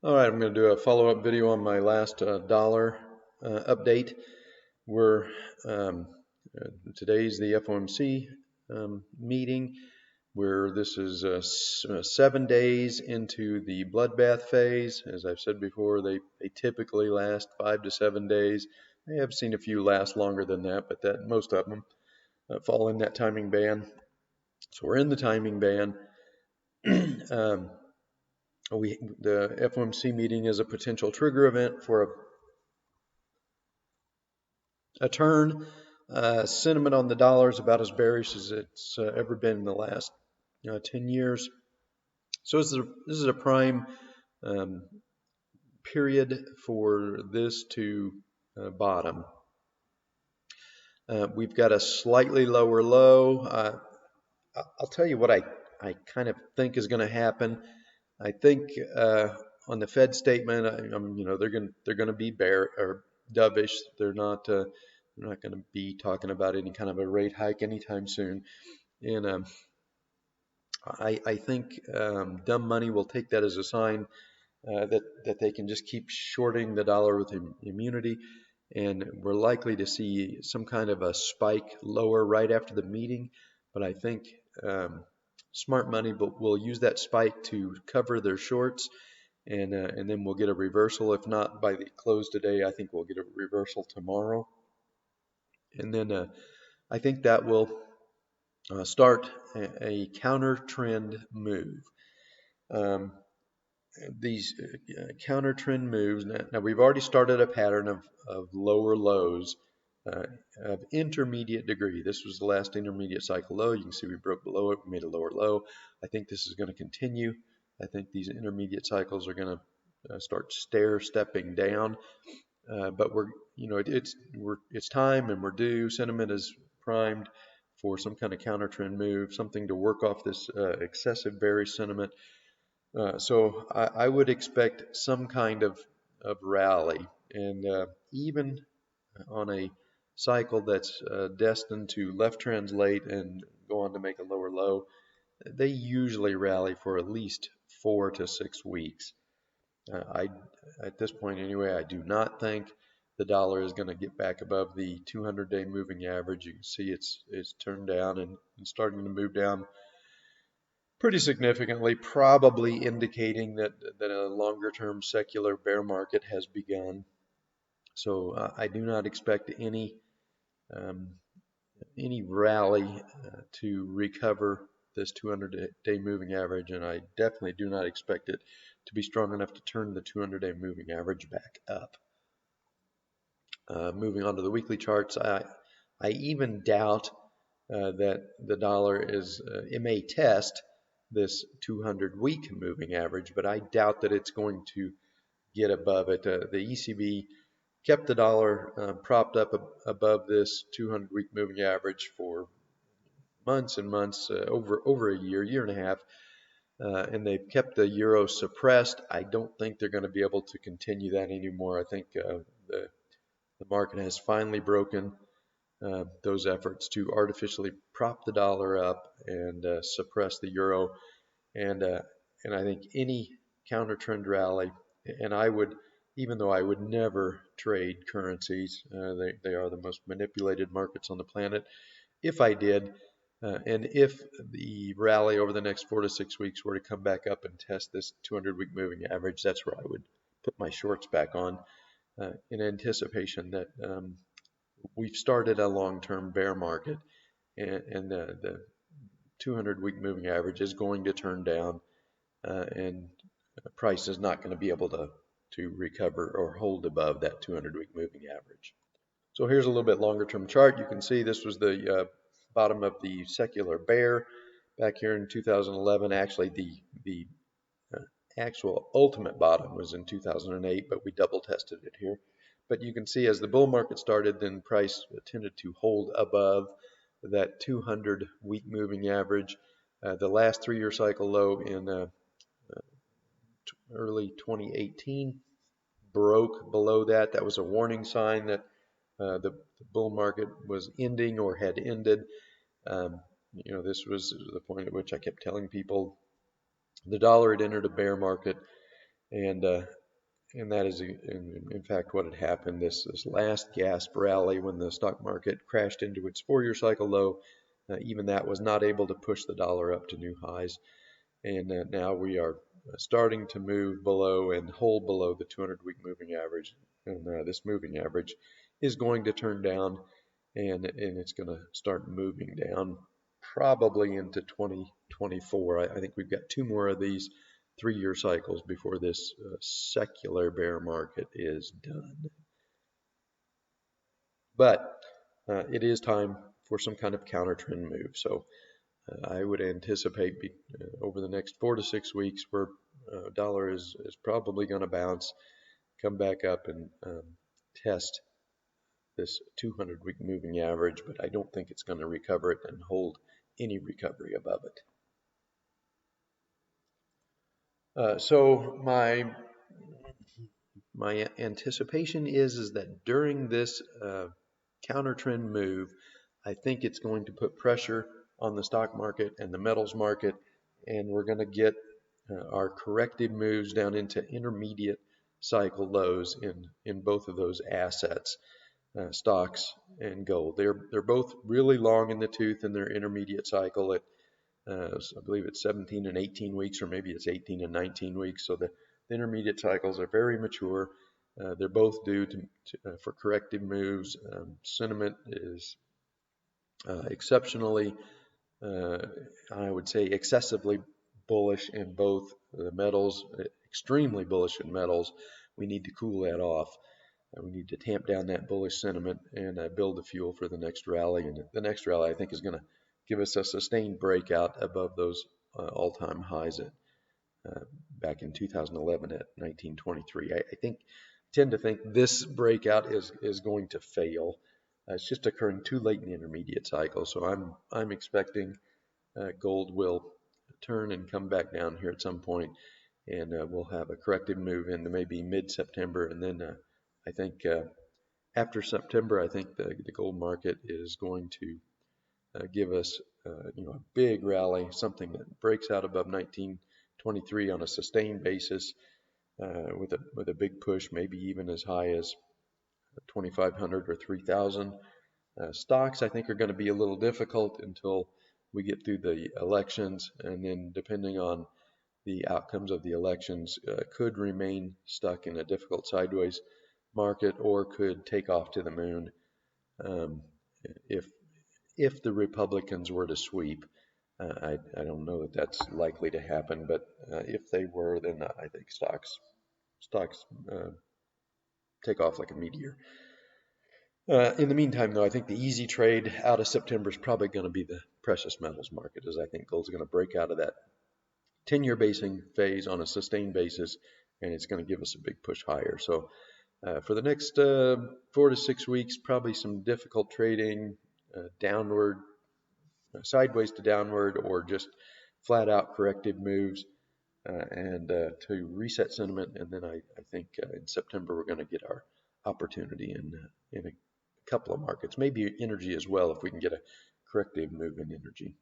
All right, I'm going to do a follow-up video on my last dollar update. We're today's the FOMC meeting, where this is 7 days into the bloodbath phase. As I've said before, they typically last 5 to 7 days. I have seen a few last longer than that, but most of them fall in that timing band. So we're in the timing band. The FOMC meeting is a potential trigger event for a turn. Sentiment on the dollar is about as bearish as it's ever been in the last 10 years. So this is a prime period for this to bottom. We've got a slightly lower low. I'll tell you what I kind of think is going to happen. I think on the Fed statement, they're going to be bear or dovish. They're not going to be talking about any kind of a rate hike anytime soon. And I think dumb money will take that as a sign that they can just keep shorting the dollar with immunity, and we're likely to see some kind of a spike lower right after the meeting. But I think smart money will use that spike to cover their shorts, and then we'll get a reversal. If not by the close today, I think we'll get a reversal tomorrow, and then I think that will start a counter trend move. These counter trend moves, now we've already started a pattern of lower lows of intermediate degree. This was the last intermediate cycle low. You can see we broke below it, we made a lower low. I think this is going to continue. I think these intermediate cycles are going to start stepping down. But it's time, and we're due. Sentiment is primed for some kind of counter trend move, something to work off this excessive bearish sentiment. So I would expect some kind of rally, and even on a cycle that's destined to left translate and go on to make a lower low, they usually rally for at least 4 to 6 weeks. At this point anyway, I do not think the dollar is going to get back above the 200-day moving average. You can see it's turned down and starting to move down pretty significantly, probably indicating that a longer-term secular bear market has begun. So I do not expect any rally to recover this 200-day moving average, and I definitely do not expect it to be strong enough to turn the 200-day moving average back up. Moving on to the weekly charts, I even doubt that the dollar it may test this 200-week moving average, but I doubt that it's going to get above it. The ECB kept the dollar propped up above this 200-week moving average for months and months, over a year and a half, and they've kept the euro suppressed. I don't think they're going to be able to continue that anymore. I think the market has finally broken those efforts to artificially prop the dollar up and suppress the euro, and I think any counter trend rally, and I would, even though I would never trade currencies, they are the most manipulated markets on the planet. If I did, and if the rally over the next 4 to 6 weeks were to come back up and test this 200-week moving average, that's where I would put my shorts back on in anticipation that we've started a long-term bear market, and the 200-week moving average is going to turn down, and price is not going to be able to recover or hold above that 200-week moving average. So here's a little bit longer-term chart. You can see this was the bottom of the secular bear back here in 2011. Actually, the actual ultimate bottom was in 2008, but we double tested it here. But you can see as the bull market started, then price tended to hold above that 200-week moving average. The last 3-year cycle low in early 2018 broke below that. That was a warning sign that the bull market was ending or had ended. This was the point at which I kept telling people the dollar had entered a bear market, and that is in fact what had happened. This last gasp rally when the stock market crashed into its 4-year cycle low, even that was not able to push the dollar up to new highs, and now we are starting to move below and hold below the 200-week moving average, and this moving average is going to turn down, and it's going to start moving down probably into 2024. I think we've got 2 more of these 3-year cycles before this secular bear market is done. But it is time for some kind of counter trend move. So I would anticipate over the next 4 to 6 weeks where dollar is probably going to bounce, come back up and test this 200-week moving average, but I don't think it's going to recover it and hold any recovery above it. So my anticipation is that during this counter trend move, I think it's going to put pressure on the stock market and the metals market, and we're going to get our corrective moves down into intermediate cycle lows in both of those assets, stocks and gold. They're both really long in the tooth in their intermediate cycle at I believe it's 17 and 18 weeks, or maybe it's 18 and 19 weeks. So the intermediate cycles are very mature. They're both due for corrective moves. Sentiment is exceptionally, I would say, excessively bullish in both the metals, extremely bullish in metals. We need to cool that off. We need to tamp down that bullish sentiment and build the fuel for the next rally. And the next rally, I think, is going to give us a sustained breakout above those all-time highs at back in 2011 at 1923. I tend to think this breakout is going to fail. It's just occurring too late in the intermediate cycle. So I'm expecting gold will turn and come back down here at some point, and we'll have a corrective move into maybe mid-September, and then I think after September, I think the gold market is going to give us a big rally, something that breaks out above 1923 on a sustained basis with a big push, maybe even as high as 2,500 or 3,000. Stocks, I think, are going to be a little difficult until we get through the elections, and then depending on the outcomes of the elections, could remain stuck in a difficult sideways market or could take off to the moon if the Republicans were to sweep. I don't know that that's likely to happen, but if they were, then I think stocks take off like a meteor. In the meantime, though, I think the easy trade out of September is probably going to be the precious metals market, as I think gold's going to break out of that 10-year basing phase on a sustained basis, and it's going to give us a big push higher. So for the next 4 to 6 weeks, probably some difficult trading, downward, sideways to downward, or just flat out corrective moves, and to reset sentiment. And then I think in September we're going to get our opportunity in a couple of markets, maybe energy as well, if we can get a corrective move in energy.